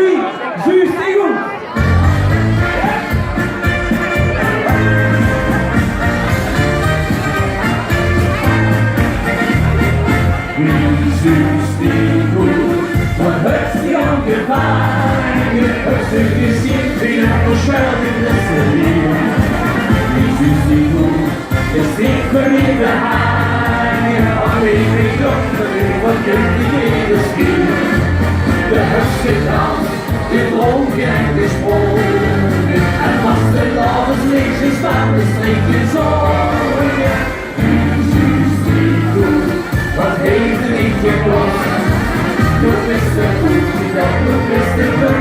3, zuur stegel. Wat hört die angefangen, hört sich die Sinn und schwört in das Leben. Wie süß die Gut, es singt für ihre Heim, und ewig Dunkel über jedes Spiel. Der höchste Tanz, der Drum gern gesprungen, ein massenloses Licht ist alles richtig so. Wie süß die Gut, was heeft er niet gekost? Du bist der Gute, du bist der Gute.